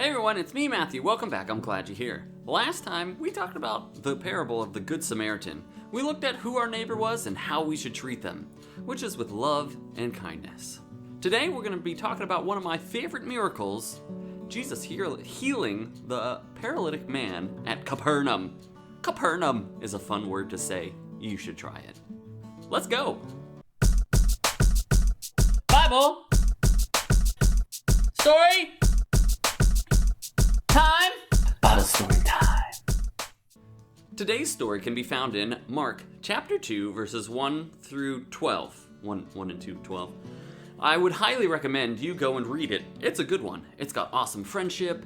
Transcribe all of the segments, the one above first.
Hey everyone, it's me, Matthew. Welcome back. I'm glad you're here. Last time, we talked about the parable of the Good Samaritan. We looked at who our neighbor was and how we should treat them, which is with love and kindness. Today, we're going to be talking about one of my favorite miracles, Jesus healing the paralytic man at Capernaum. Capernaum is a fun word to say. You should try it. Let's go. Bible. Story. Time. Bible story time. Today's story can be found in Mark chapter 2, verses 1 through 12. 1 and 2, 12. I would highly recommend you go and read it. It's a good one. It's got awesome friendship,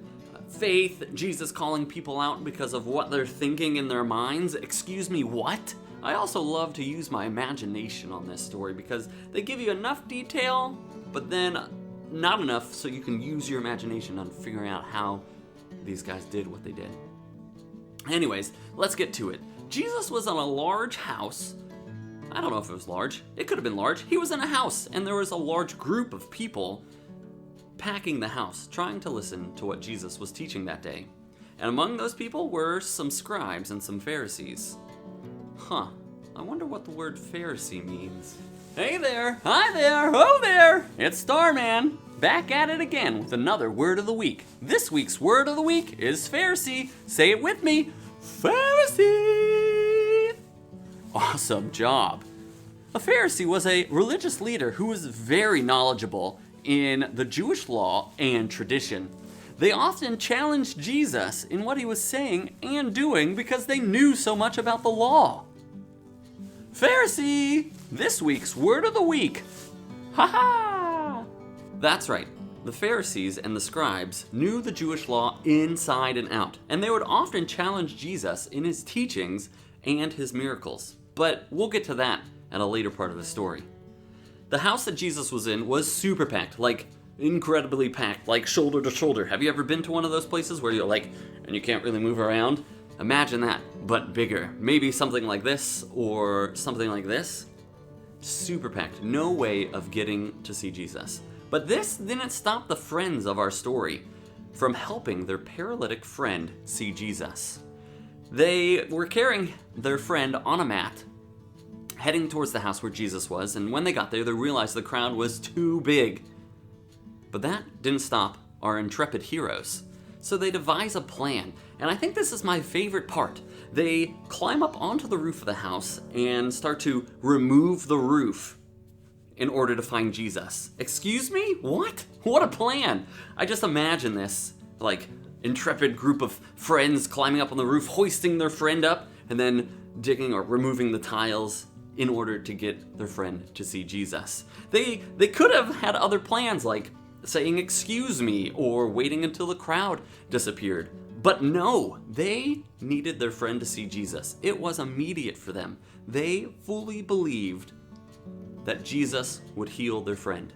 faith, Jesus calling people out because of what they're thinking in their minds. Excuse me, what? I also love to use my imagination on this story because they give you enough detail, but then not enough so you can use your imagination on figuring out how these guys did what they did. Anyways, let's get to it. Jesus was in a large house. I don't know if it was large. It could have been large. He was in a house, and there was a large group of people packing the house, trying to listen to what Jesus was teaching that day. And among those people were some scribes and some Pharisees. I wonder what the word Pharisee means. Hey there! Hi there! Ho there! It's Starman, back at it again with another word of the week. This week's word of the week is Pharisee. Say it with me. Pharisee! Awesome job. A Pharisee was a religious leader who was very knowledgeable in the Jewish law and tradition. They often challenged Jesus in what he was saying and doing because they knew so much about the law. Pharisee! This week's word of the week. Ha ha! That's right. The Pharisees and the scribes knew the Jewish law inside and out, and they would often challenge Jesus in his teachings and his miracles. But we'll get to that at a later part of the story. The house that Jesus was in was super packed, like incredibly packed, like shoulder to shoulder. Have you ever been to one of those places where you're like, and you can't really move around? Imagine that, but bigger. Maybe something like this or something like this. Super packed, no way of getting to see Jesus. But this didn't stop the friends of our story from helping their paralytic friend see Jesus. They were carrying their friend on a mat, heading towards the house where Jesus was, and when they got there, they realized the crowd was too big. But that didn't stop our intrepid heroes. So they devise a plan, and I think this is my favorite part. They climb up onto the roof of the house and start to remove the roof in order to find Jesus. Excuse me? What? What a plan! I just imagine this, like, intrepid group of friends climbing up on the roof, hoisting their friend up, and then digging or removing the tiles in order to get their friend to see Jesus. They could have had other plans, like saying excuse me or waiting until the crowd disappeared. But no, they needed their friend to see Jesus. It was immediate for them. They fully believed that Jesus would heal their friend.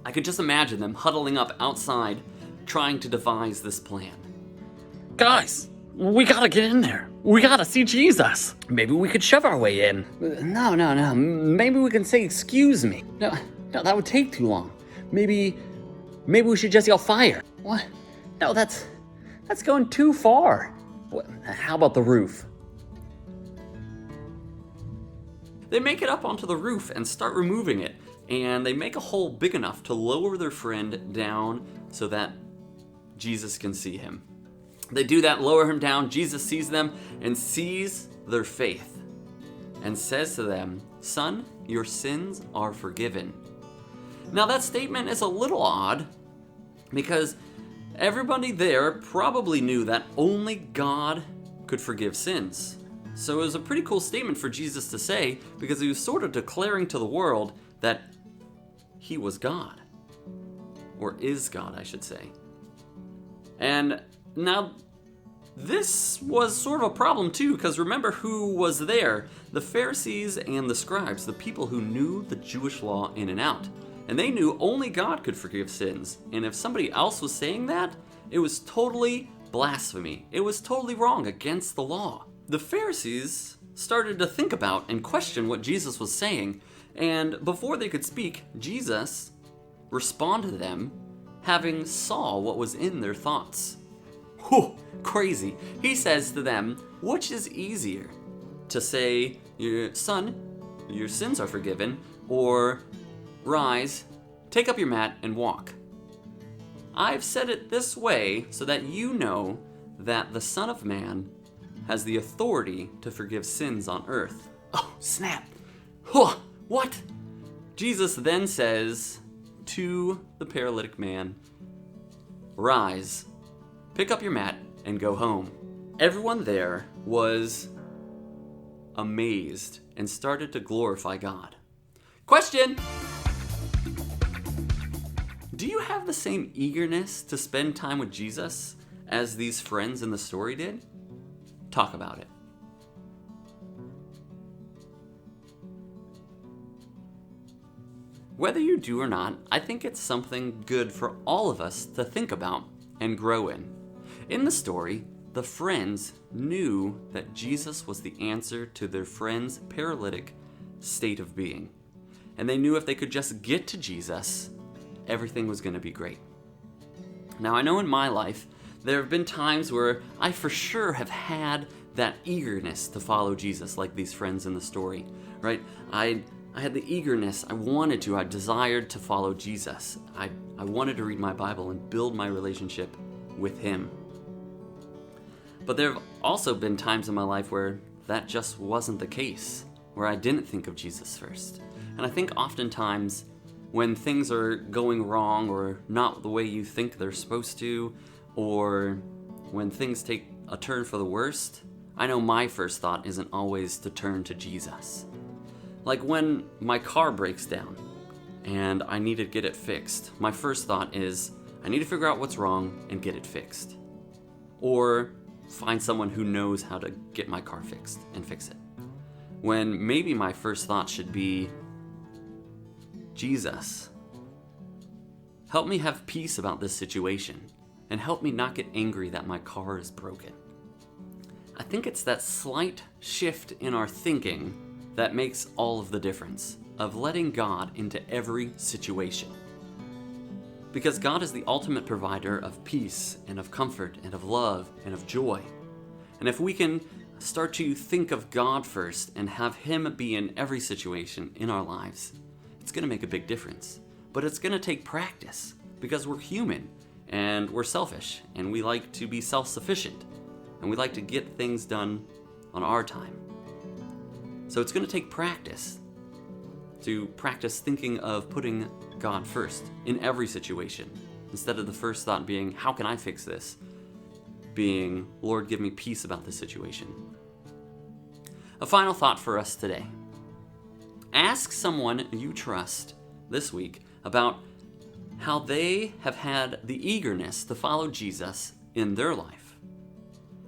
I could just imagine them huddling up outside trying to devise this plan. Guys, we gotta get in there. We gotta see Jesus. Maybe we could shove our way in. No. Maybe we can say excuse me. No, that would take too long. Maybe we should just yell fire. What? No, that's going too far. How about the roof? They make it up onto the roof and start removing it, and they make a hole big enough to lower their friend down so that Jesus can see him. They do that, lower him down. Jesus sees them and sees their faith and says to them, "Son, your sins are forgiven." Now that statement is a little odd because everybody there probably knew that only God could forgive sins. So it was a pretty cool statement for Jesus to say because he was sort of declaring to the world that he was God. Or is God, I should say. And now this was sort of a problem too, because remember who was there? The Pharisees and the scribes, the people who knew the Jewish law in and out. And they knew only God could forgive sins. And if somebody else was saying that, it was totally blasphemy. It was totally wrong, against the law. The Pharisees started to think about and question what Jesus was saying. And before they could speak, Jesus responded to them having saw what was in their thoughts. Whew, crazy. He says to them, which is easier? To say, your son, your sins are forgiven, or rise, take up your mat and walk. I've said it this way so that you know that the Son of Man has the authority to forgive sins on earth. Oh, snap. Huh, what? Jesus then says to the paralytic man, rise, pick up your mat, and go home. Everyone there was amazed and started to glorify God. Question! Do you have the same eagerness to spend time with Jesus as these friends in the story did? Talk about it. Whether you do or not, I think it's something good for all of us to think about and grow in. In the story, the friends knew that Jesus was the answer to their friend's paralytic state of being. And they knew if they could just get to Jesus, everything was going to be great. Now, I know in my life, there have been times where I for sure have had that eagerness to follow Jesus, like these friends in the story, right? I had the eagerness, I desired to follow Jesus. I wanted to read my Bible and build my relationship with Him. But there have also been times in my life where that just wasn't the case, where I didn't think of Jesus first. And I think oftentimes when things are going wrong or not the way you think they're supposed to, or when things take a turn for the worst, I know my first thought isn't always to turn to Jesus. Like when my car breaks down and I need to get it fixed, my first thought is I need to figure out what's wrong and get it fixed. Or find someone who knows how to get my car fixed and fix it. When maybe my first thought should be, Jesus, help me have peace about this situation and help me not get angry that my car is broken. I think it's that slight shift in our thinking that makes all of the difference, of letting God into every situation. Because God is the ultimate provider of peace and of comfort and of love and of joy. And if we can start to think of God first and have Him be in every situation in our lives, it's going to make a big difference. But it's going to take practice because we're human and we're selfish and we like to be self-sufficient and we like to get things done on our time. So it's going to take practice to practice thinking of putting God first in every situation, instead of the first thought being, how can I fix this? Being, Lord, give me peace about this situation. A final thought for us today. Ask someone you trust this week about how they have had the eagerness to follow Jesus in their life.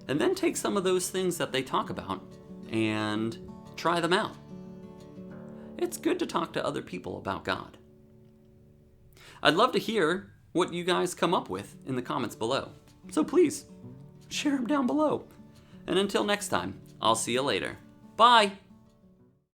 And then take some of those things that they talk about and try them out. It's good to talk to other people about God. I'd love to hear what you guys come up with in the comments below. So please, share them down below. And until next time, I'll see you later. Bye!